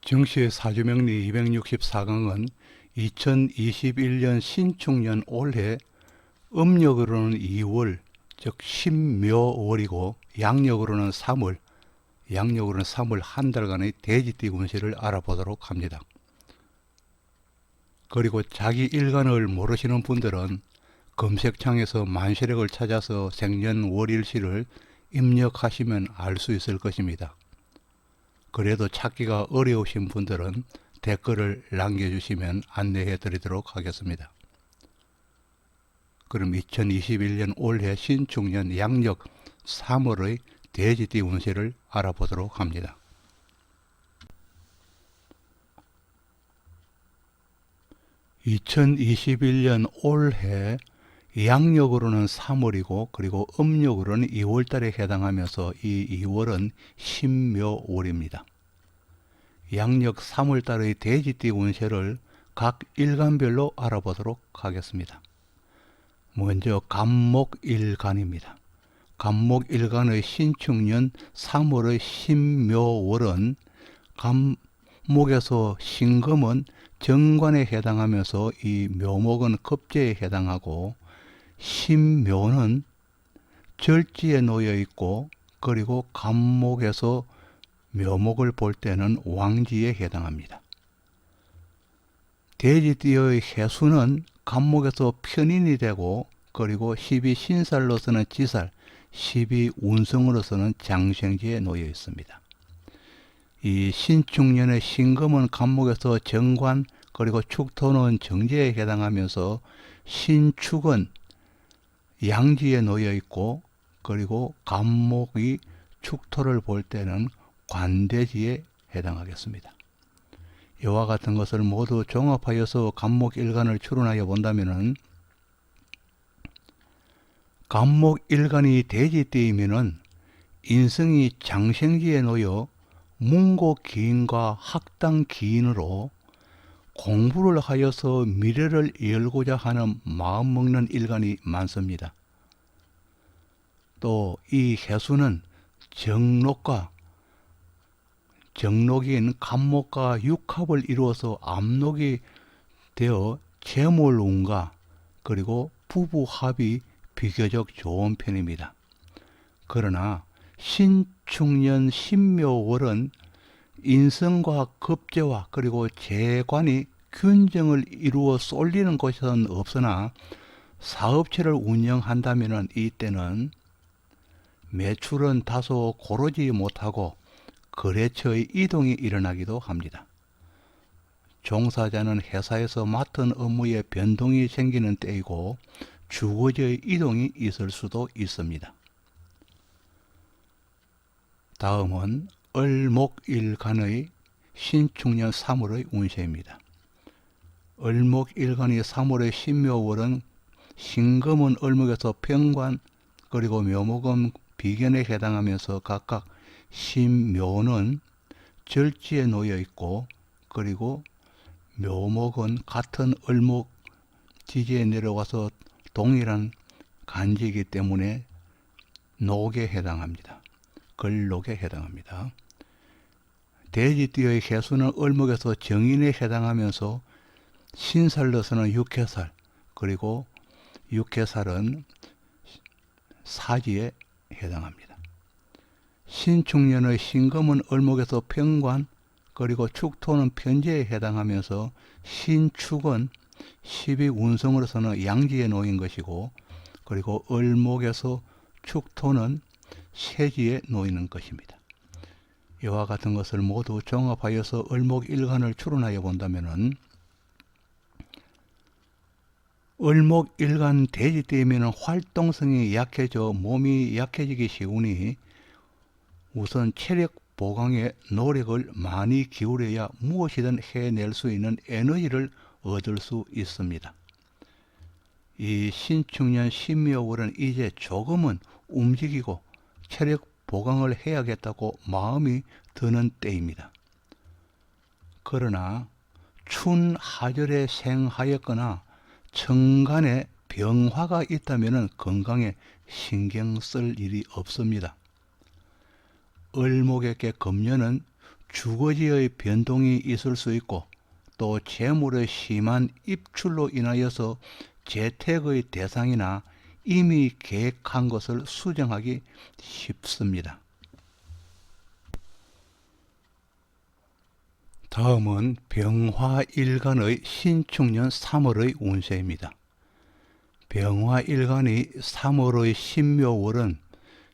정시의 사주명리 264강은 2021년 신축년 올해 음력으로는 2월, 즉 신묘월이고 양력으로는 3월, 한 달간의 대지띠 운세를 알아보도록 합니다. 그리고 자기 일간을 모르시는 분들은 검색창에서 만시력을 찾아서 생년월일시를 입력하시면 알 수 있을 것입니다. 그래도 찾기가 어려우신 분들은 댓글을 남겨주시면 안내해 드리도록 하겠습니다. 그럼 2021년 올해 신축년 양력 3월의 대지띠 운세를 알아보도록 합니다. (2021년) 올해 양력으로는 3월이고 그리고 음력으로는 2월달에 해당하면서 이 2월은 신묘월입니다. 양력 3월달의 대지띠 운세를 각 일간별로 알아보도록 하겠습니다. 먼저 간목일간입니다. 간목일간의 신축년 3월의 신묘월은 간목에서 신금은 정관에 해당하면서 이 묘목은 급제에 해당하고 신묘는 절지에 놓여 있고 그리고 간목에서 묘목을 볼 때는 왕지에 해당합니다. 대지띠의 해수는 간목에서 편인이 되고 그리고 12신살로서는 지살, 12운성으로서는 장생지에 놓여 있습니다. 이 신축년의 신금은 간목에서 정관 그리고 축토는 정제에 해당하면서 신축은 양지에 놓여 있고 그리고 간목이 축토를 볼 때는 관대지에 해당하겠습니다. 이와 같은 것을 모두 종합하여서 간목일간을 추론하여 본다면 간목일간이 대지띠이면은 인성이 장생지에 놓여 문고기인과 학당기인으로 공부를 하여서 미래를 열고자 하는 마음먹는 일간이 많습니다. 또 이 해수는 정록인 간목과 육합을 이루어서 암록이 되어 재물운과 그리고 부부합이 비교적 좋은 편입니다. 그러나 신축년 신묘월은 인성과 급제와 그리고 재관이 균형을 이루어 쏠리는 것은 없으나 사업체를 운영한다면 이때는 매출은 다소 고르지 못하고 거래처의 이동이 일어나기도 합니다. 종사자는 회사에서 맡은 업무에 변동이 생기는 때이고 주거지의 이동이 있을 수도 있습니다. 다음은 을목일간의 신축년 3월의 운세입니다. 을목일간의 3월의 신묘월은 신금은 을목에서 편관 그리고 묘목은 비견에 해당하면서 각각 신묘는 절지에 놓여 있고 그리고 묘목은 같은 을목 지지에 내려와서 동일한 간지이기 때문에 녹에 해당합니다. 걸록에 해당합니다. 대지띠의 해수는 을목에서 정인에 해당하면서 신살로서는 육해살 그리고 육해살은 사지에 해당합니다. 신축년의 신금은 을목에서 편관 그리고 축토는 편제에 해당하면서 신축은 12운성으로서는 양지에 놓인 것이고 그리고 을목에서 축토는 세지에 놓이는 것입니다. 이와 같은 것을 모두 종합하여서 을목일간을 추론하여 본다면 을목일간 대지띠이면 활동성이 약해져 몸이 약해지기 쉬우니 우선 체력 보강에 노력을 많이 기울여야 무엇이든 해낼 수 있는 에너지를 얻을 수 있습니다. 이 신축년 신묘월은 이제 조금은 움직이고 체력 보강을 해야겠다고 마음이 드는 때입니다. 그러나 춘하절에 생하였거나 천간에 병화가 있다면 건강에 신경 쓸 일이 없습니다. 을목에게 금년은 주거지의 변동이 있을 수 있고 또 재물의 심한 입출로 인하여서 재택의 대상이나 이미 계획한 것을 수정하기 쉽습니다. 다음은 병화일간의 신축년 3월의 운세입니다. 병화일간이 3월의 신묘월은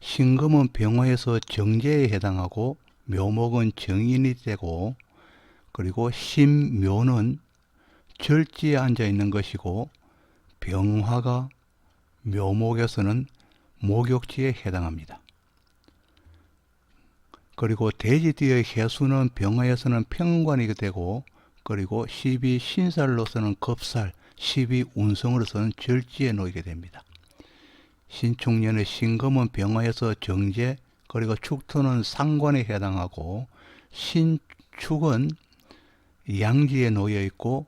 신금은 병화에서 정제에 해당하고 묘목은 정인이 되고, 그리고 신묘는 절지에 앉아 있는 것이고 병화가 묘목에서는 목욕지에 해당합니다. 그리고 대지띠의 해수는 병화에서는 평관이 되고, 그리고 12신살로서는 겁살, 12운성으로서는 절지에 놓이게 됩니다. 신축년의 신금은 병화에서 정제, 그리고 축토는 상관에 해당하고, 신축은 양지에 놓여 있고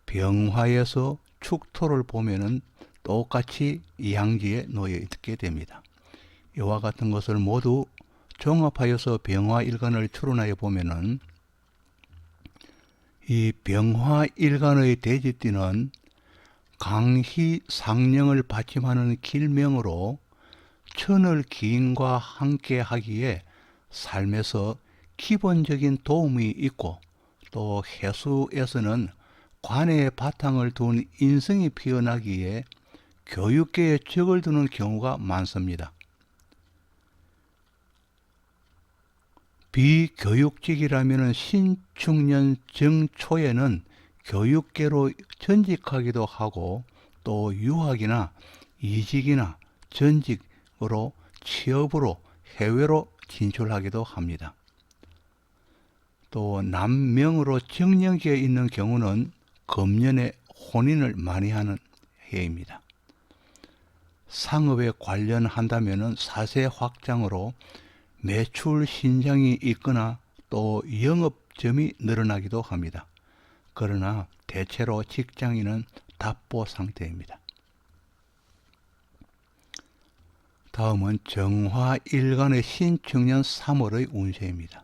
병화에서 축토를 보면은 똑같이 양지에 놓여 있게 됩니다. 이와 같은 것을 모두 종합하여서 병화일간을 추론하여 보면은 이 병화일간의 대지띠는 강희상령을 받침하는 길명으로 천을 기인과 함께 하기에 삶에서 기본적인 도움이 있고, 또 해수에서는 관의 바탕을 둔 인성이 피어나기에 교육계에 적을 두는 경우가 많습니다. 비교육직이라면 신축년 정초에는 교육계로 전직하기도 하고, 또 유학이나 이직이나 전직으로 취업으로 해외로 진출하기도 합니다. 또 남명으로 정년기에 있는 경우는 금년에 혼인을 많이 하는 해입니다. 상업에 관련한다면 사세 확장으로 매출 신장이 있거나 또 영업점이 늘어나기도 합니다. 그러나 대체로 직장인은 답보 상태입니다. 다음은 정화일간의 신축년 3월의 운세입니다.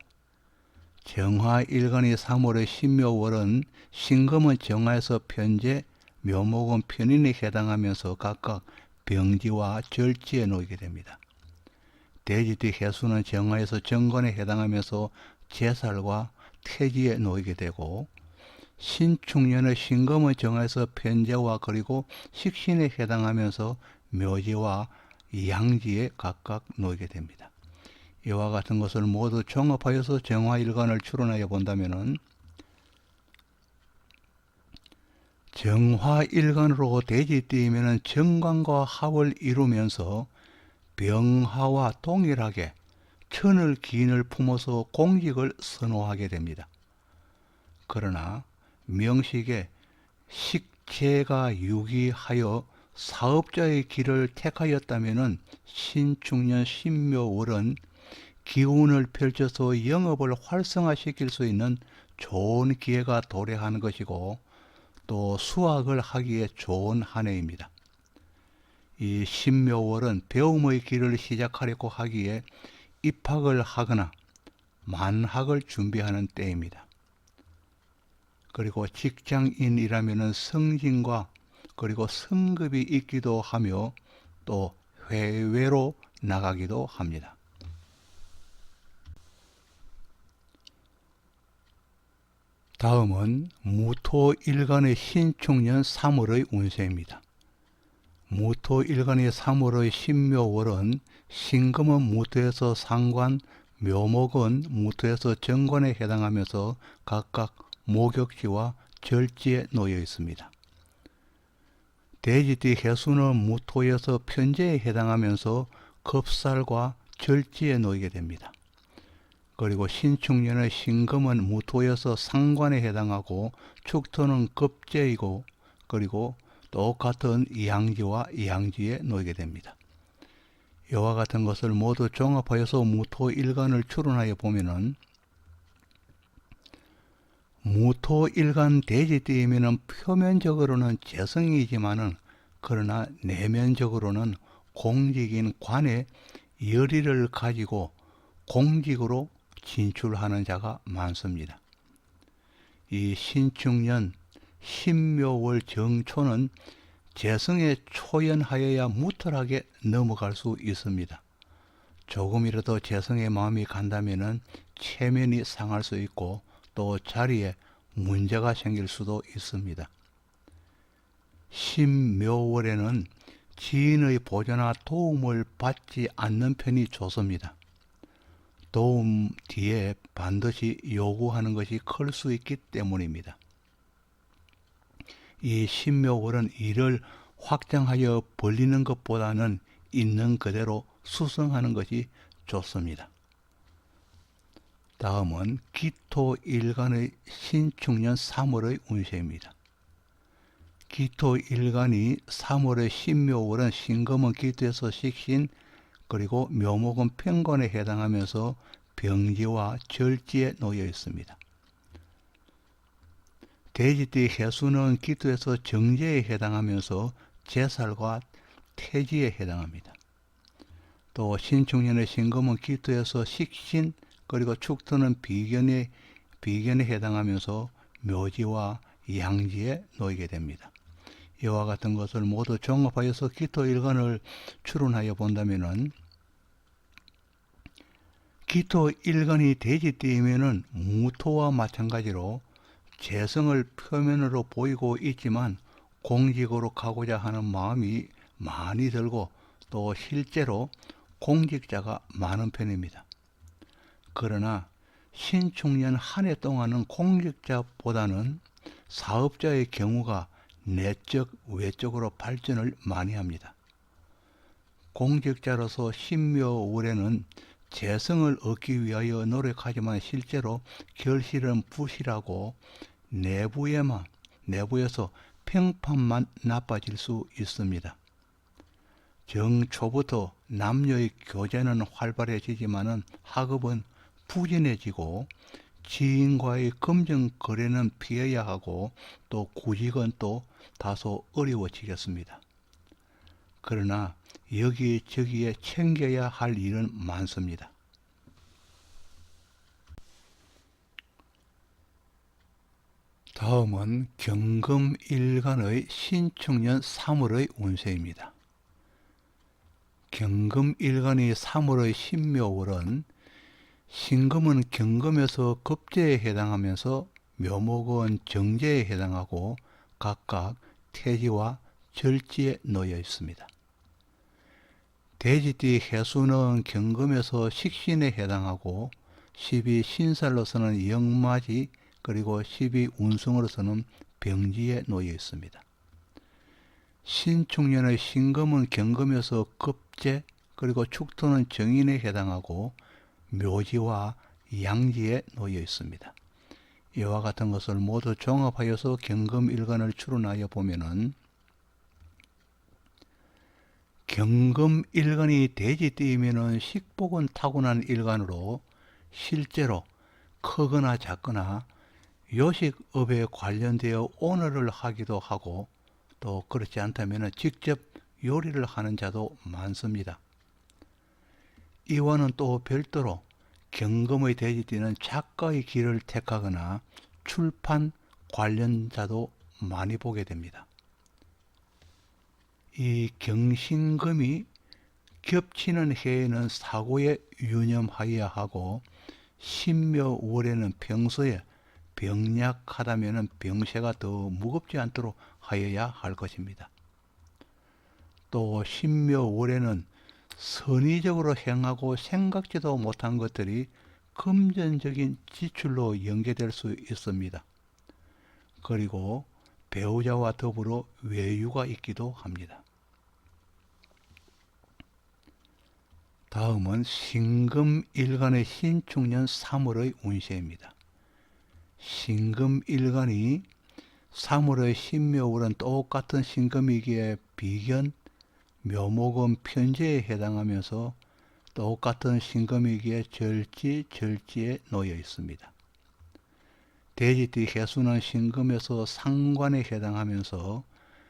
정화일간이 3월의 신묘월은 신금은 정화에서 편재, 묘목은 편인에 해당하면서 각각 병지와 절지에 놓이게 됩니다. 대지띠 해수는 정화에서 정관에 해당하면서 제살과 태지에 놓이게 되고, 신축년의 신금은 정화에서 편재와 그리고 식신에 해당하면서 묘지와 양지에 각각 놓이게 됩니다. 이와 같은 것을 모두 종합하여서 정화일간을 추론하여 본다면 정화일간으로 대지띠이면 정관과 합을 이루면서 병화와 동일하게 천을 기인을 품어서 공직을 선호하게 됩니다. 그러나 명식에 식재가 유기하여 사업자의 길을 택하였다면 신축년 신묘월은 기운을 펼쳐서 영업을 활성화시킬 수 있는 좋은 기회가 도래하는 것이고, 또 수학을 하기에 좋은 한 해입니다. 이 신묘월은 배움의 길을 시작하려고 하기에 입학을 하거나 만학을 준비하는 때입니다. 그리고 직장인이라면 승진과 그리고 승급이 있기도 하며 또 해외로 나가기도 합니다. 다음은 무토일간의 신축년 3월의 운세입니다. 무토일간의 3월의 신묘월은 신금은 무토에서 상관, 묘목은 무토에서 정관에 해당하면서 각각 목욕지와 절지에 놓여 있습니다. 대지띠 해수는 무토에서 편재에 해당하면서 겁살과 절지에 놓이게 됩니다. 그리고 신축년의 신금은 무토에서 상관에 해당하고 축토는 겁재이고, 그리고 똑같은 양지와 양지에 놓이게 됩니다. 이와 같은 것을 모두 종합하여서 무토일간을 추론하여 보면은 무토일간 대지띠이면은 표면적으로는 재성이지만은 그러나 내면적으로는 공직인 관에 열의를 가지고 공직으로 진출하는 자가 많습니다. 이 신축년 신묘월 정초는 재성에 초연하여야 무탈하게 넘어갈 수 있습니다. 조금이라도 재성의 마음이 간다면 체면이 상할 수 있고 또 자리에 문제가 생길 수도 있습니다. 신묘월에는 지인의 보조나 도움을 받지 않는 편이 좋습니다. 도움 뒤에 반드시 요구하는 것이 클 수 있기 때문입니다. 이 신묘월은 일을 확장하여 벌리는 것보다는 있는 그대로 수성하는 것이 좋습니다. 다음은 기토일간의 신축년 3월의 운세입니다. 기토일간이 3월의 신묘월은 신금은 기토에서 식신 그리고 묘목은 편관에 해당하면서 병지와 절지에 놓여 있습니다. 대지띠 해수는 기토에서 정제에 해당하면서 제살과 태지에 해당합니다. 또 신축년의 신금은 기토에서 식신 그리고 축토는 비견에 해당하면서 묘지와 양지에 놓이게 됩니다. 이와 같은 것을 모두 종합하여서 기토일간을 추론하여 본다면은 기토일간이 대지띠이면은 무토와 마찬가지로 재성을 표면으로 보이고 있지만 공직으로 가고자 하는 마음이 많이 들고 또 실제로 공직자가 많은 편입니다. 그러나 신축년 한 해 동안은 공직자보다는 사업자의 경우가 내적, 외적으로 발전을 많이 합니다. 공직자로서 신묘월에는 재성을 얻기 위하여 노력하지만 실제로 결실은 부실하고 내부에서 평판만 나빠질 수 있습니다. 정초부터 남녀의 교제는 활발해지지만은 학업은 부진해지고 지인과의 금전 거래는 피해야 하고 또 구직은 또 다소 어려워지겠습니다. 그러나 여기저기에 챙겨야 할 일은 많습니다. 다음은 경금일간의 신축년 3월의 운세입니다. 경금일간이 3월의 신묘월은 신금은 경금에서 급제에 해당하면서 묘목은 정제에 해당하고 각각 태지와 절지에 놓여 있습니다. 대지띠 해수는 경금에서 식신에 해당하고 12신살로서는 영마지 그리고 12운성으로서는 병지에 놓여 있습니다. 신축년의 신금은 경금에서 급제 그리고 축토는 정인에 해당하고 묘지와 양지에 놓여 있습니다. 이와 같은 것을 모두 종합하여서 경금일간을 추론하여 보면은 경금일간이 대지띠이면은 식복은 타고난 일간으로 실제로 크거나 작거나 요식업에 관련되어 오너를 하기도 하고 또 그렇지 않다면 직접 요리를 하는 자도 많습니다. 이와는 또 별도로 경금의 대지띠는 작가의 길을 택하거나 출판 관련자도 많이 보게 됩니다. 이 경신금이 겹치는 해에는 사고에 유념하여야 하고 신묘월에는 평소에 병약하다면 병세가 더 무겁지 않도록 하여야 할 것입니다. 또 신묘월에는 선의적으로 행하고 생각지도 못한 것들이 금전적인 지출로 연계될 수 있습니다. 그리고 배우자와 더불어 외유가 있기도 합니다. 다음은 신금일간의 신축년 3월의 운세입니다. 신금일간이 3월의 신묘월은 똑같은 신금이기에 비견, 묘목은 편제에 해당하면서 똑같은 신금이기에 절지에 놓여 있습니다. 대지띠 해수는 신금에서 상관에 해당하면서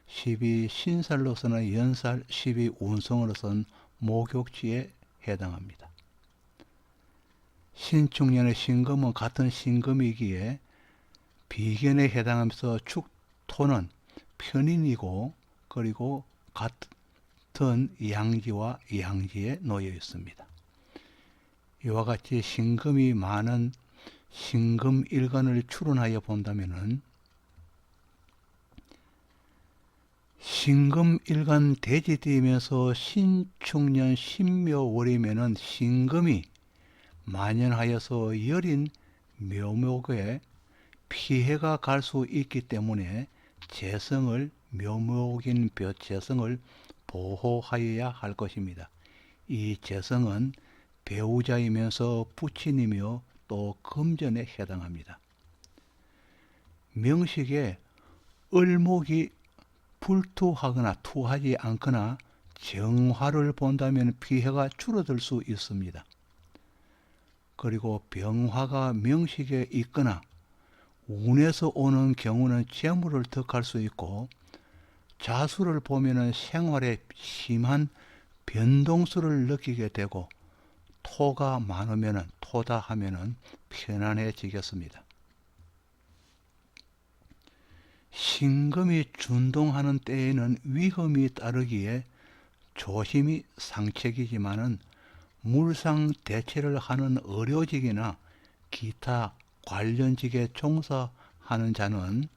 12신살로서는 연살, 12운성으로서는 목욕지에 해당합니다. 신축년의 신금은 같은 신금이기에 비견에 해당하면서 축토는 편인이고 그리고 같은 양지와 양지에 놓여 있습니다. 이와 같이 신금이 많은 신금일간을 추론하여 본다면은 신금일간 대지띠이면서 신축년 신묘월이면은 신금이 만연하여서 여린 묘목에 피해가 갈 수 있기 때문에 묘목인 재성을 보호하여야 할 것입니다. 이 재성은 배우자이면서 부친이며 또 금전에 해당합니다. 명식에 을목이 불투하거나 투하지 않거나 정화를 본다면 피해가 줄어들 수 있습니다. 그리고 병화가 명식에 있거나 운에서 오는 경우는 재물을 덕할 수 있고 자수를 보면 생활에 심한 변동수를 느끼게 되고 토가 많으면 토다하면 편안해지겠습니다. 신금이 준동하는 때에는 위험이 따르기에 조심이 상책이지만은 물상 대체를 하는 의료직이나 기타 관련직에 종사하는 자는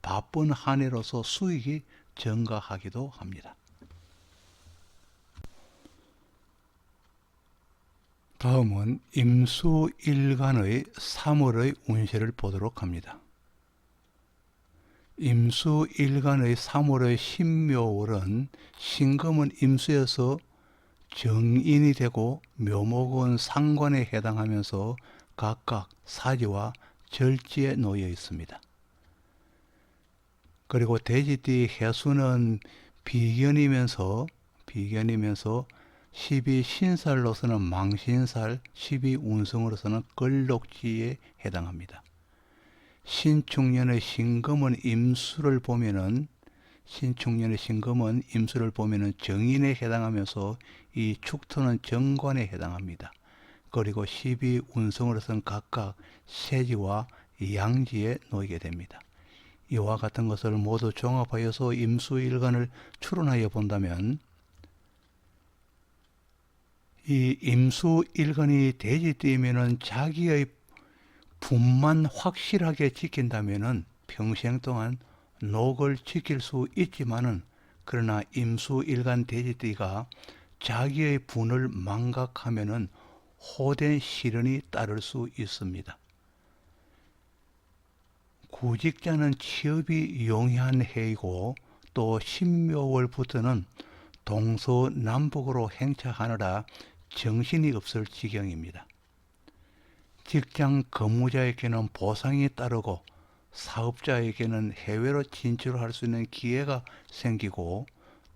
바쁜 한 해로서 수익이 증가하기도 합니다. 다음은 임수일간의 3월의 운세를 보도록 합니다. 임수일간의 3월의 신묘월은 신금은 임수에서 정인이 되고 묘목은 상관에 해당하면서 각각 사지와 절지에 놓여 있습니다. 그리고 대지띠 해수는 비견이면서 12신살로서는 망신살, 12운성으로서는 걸록지에 해당합니다. 신축년의 신금은 임수를 보면은 정인에 해당하면서 이 축토는 정관에 해당합니다. 그리고 12운성으로서는 각각 세지와 양지에 놓이게 됩니다. 이와 같은 것을 모두 종합하여서 임수일간을 추론하여 본다면 이 임수일간이 대지띠이면은 자기의 분만 확실하게 지킨다면은 평생 동안 녹을 지킬 수 있지만은 그러나 임수일간 대지띠가 자기의 분을 망각하면은 호된 시련이 따를 수 있습니다. 구직자는 취업이 용이한 해이고 또 신묘월부터는 동서남북으로 행차하느라 정신이 없을 지경입니다. 직장 근무자에게는 보상이 따르고 사업자에게는 해외로 진출할 수 있는 기회가 생기고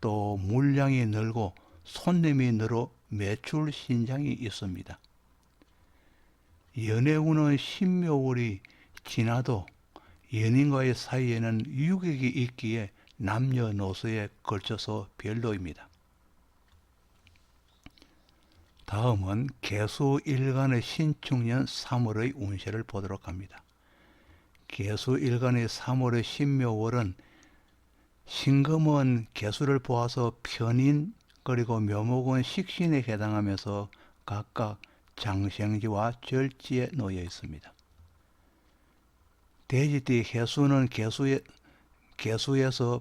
또 물량이 늘고 손님이 늘어 매출 신장이 있습니다. 연애운은 신묘월이 지나도 연인과의 사이에는 유격이 있기에 남녀노소에 걸쳐서 별로입니다. 다음은 개수일간의 신축년 3월의 운세를 보도록 합니다. 개수일간의 3월의 신묘월은 신금은 개수를 보아서 편인 그리고 묘목은 식신에 해당하면서 각각 장생지와 절지에 놓여 있습니다. 대지띠 해수는 개수에서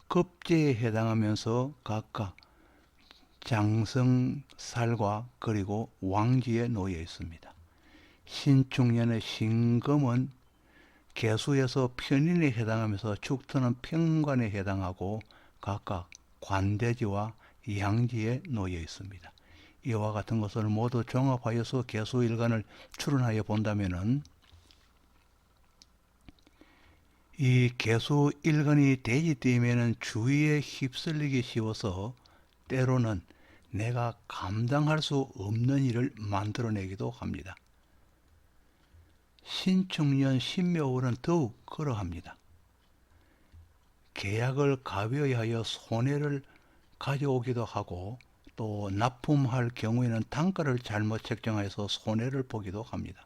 급제에 해당하면서 각각 장성살과 그리고 왕지에 놓여 있습니다. 신축년의 신금은 개수에서 편인에 해당하면서 축토는 편관에 해당하고 각각 관대지와 양지에 놓여 있습니다. 이와 같은 것을 모두 종합하여서 개수일간을 추론하여 본다면은 이 개수일간이 대지띠이면은 주위에 휩쓸리기 쉬워서 때로는 내가 감당할 수 없는 일을 만들어내기도 합니다. 신축년 신묘월은 더욱 그러합니다. 계약을 가벼이 하여 손해를 가져오기도 하고 또 납품할 경우에는 단가를 잘못 책정해서 손해를 보기도 합니다.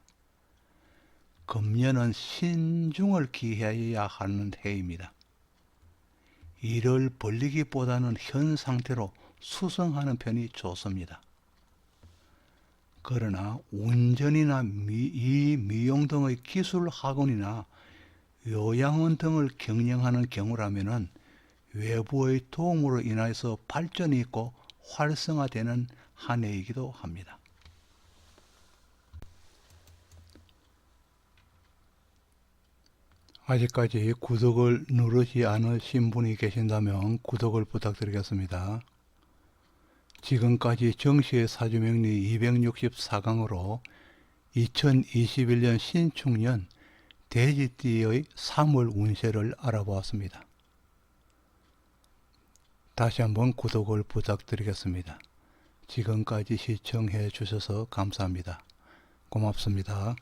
금년은 신중을 기해야 하는 해입니다. 일을 벌리기보다는 현 상태로 수성하는 편이 좋습니다. 그러나 운전이나 미용 등의 기술 학원이나 요양원 등을 경영하는 경우라면 외부의 도움으로 인해서 발전이 있고 활성화되는 한 해이기도 합니다. 아직까지 구독을 누르지 않으신 분이 계신다면 구독을 부탁드리겠습니다. 지금까지 정시의 사주명리 264강으로 2021년 신축년 돼지띠의 3월 운세를 알아보았습니다. 다시 한번 구독을 부탁드리겠습니다. 지금까지 시청해 주셔서 감사합니다. 고맙습니다.